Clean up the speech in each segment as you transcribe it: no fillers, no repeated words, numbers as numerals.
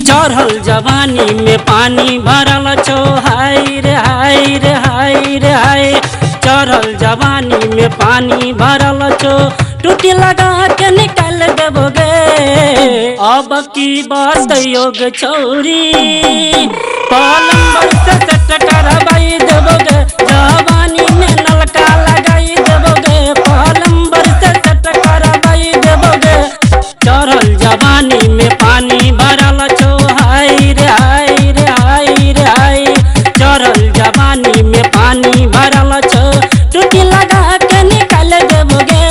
चढ़ल जवानी में पानी भरल छो हाय रे हाय रे हाय रे हाय। चढ़ल जवानी में पानी भरल छो टूटी लगा के निकल देबोगे। अब की बात योग छौरी पलंबर से सेट करवाई देबोगे। जवानी में नलका लगाई देबोगे पलंबर से सेट करवाई देबोगे। चढ़ल जवानी में पानी भरल छो हाय रे हाय रे हाय रे हाय। चढ़ल जवानी में पानी भरल छो टूटी लगा के निकल देबोगे।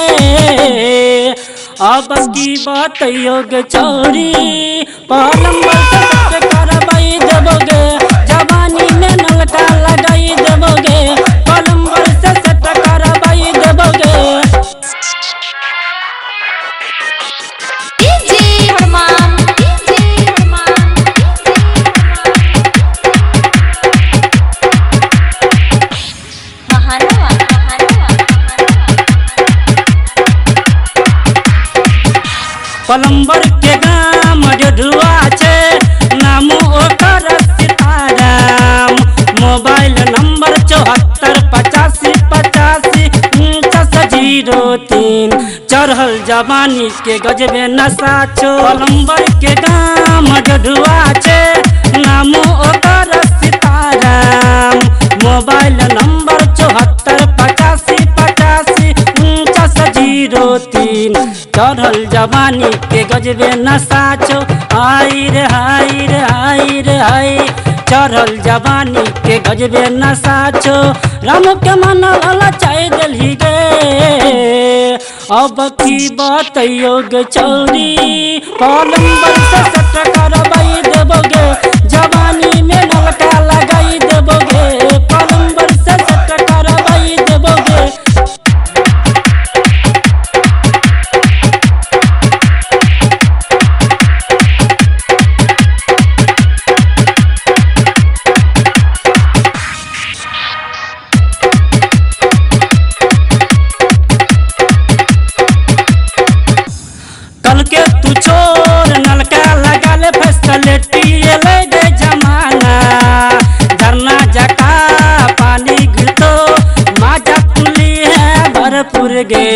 अब की बात योग छौरी पलंबर से सेट करवाई देबोगे। जवानी में नलका लगाई देबोगे पलंबर से सेट करवाई देबोगे। पलंबर के गाम ढुआ छे नाम ओकर सीताराम। Mobile number 74858503। चढ़ल जवानी के गजबे नशा छो। पलंबर के गाम ढुआ छे नाम ओकर सीताराम। Mobile number 74858503। चढ़ल जवानी के गजबे नशा छो हाय रे हाय रे हाय रे हाय। चढ़ल जवानी के गजबे नशा छो राम के मन वाला चाय दिलही गे। अब की बात योग छौरी पलंबर से सेट करवाई देबोगे। जवानी में नलका लगाई देबोगे पलंबर से सेट करवाई देबोगे। कल के तू छोड़ नलका लगा ले फैसिलिटी ले दे जमाना। झरना जका पानी गिरतो माजा तुली है भरपूर गे।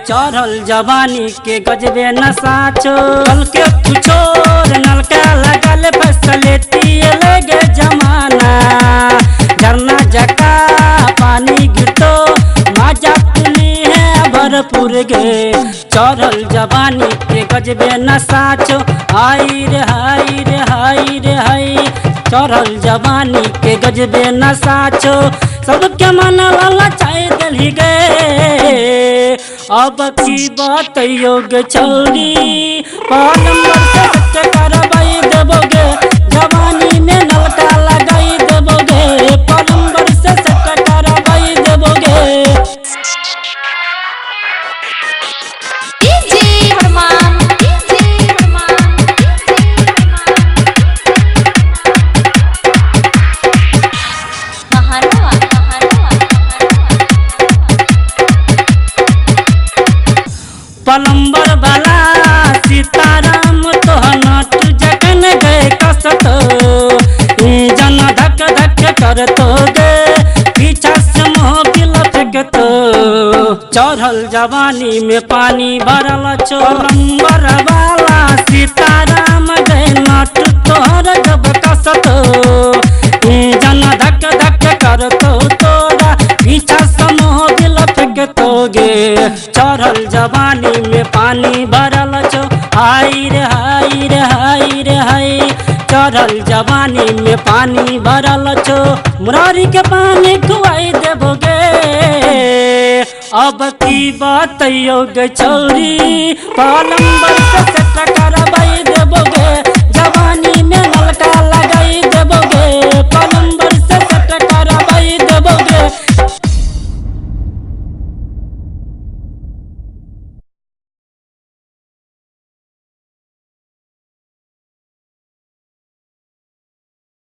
चढ़ल जवानी के गजबे नशा छो। कल के तू छोड़ नलका लगा ले फैसिलिटी ले दे जमाना। झरना जका पानी गिरतो माजा तुली है भरपूर गे। चढ़ल जवानी के गजबे नशा छो हाय रे हाय रे हाय रे हाय। चढ़ल जवानी के गजबे नशा छो सबके मन वाला चाय दिलही गे। अब की बात योग छौरी पलंबर से सेट करवाई देबोगे। जवानी में नलका लगाई देबोगे पलंबर से सेट करवाई देबोगे। पलंबर वाला सीताराम तो नट जगन गए कसत। जन धक धक करतो गे पीछा से मोबिल फेंकतो। चढ़ल जवानी में पानी भरल छो। पलंबर वाला सीताराम गए नट तोहर जब कसत। जन धक धक करतो तोरा पीछा से मोबिल फेंकतो गे। चढ़ल जवानी में पानी भरल छो हाय रे हाय रे हाय रे हाय। चढ़ल जवानी में पानी भरल छो मुरारी के पानी खुआई देबोगे। अब की बात योग छौरी पलंबर से सेट करवाई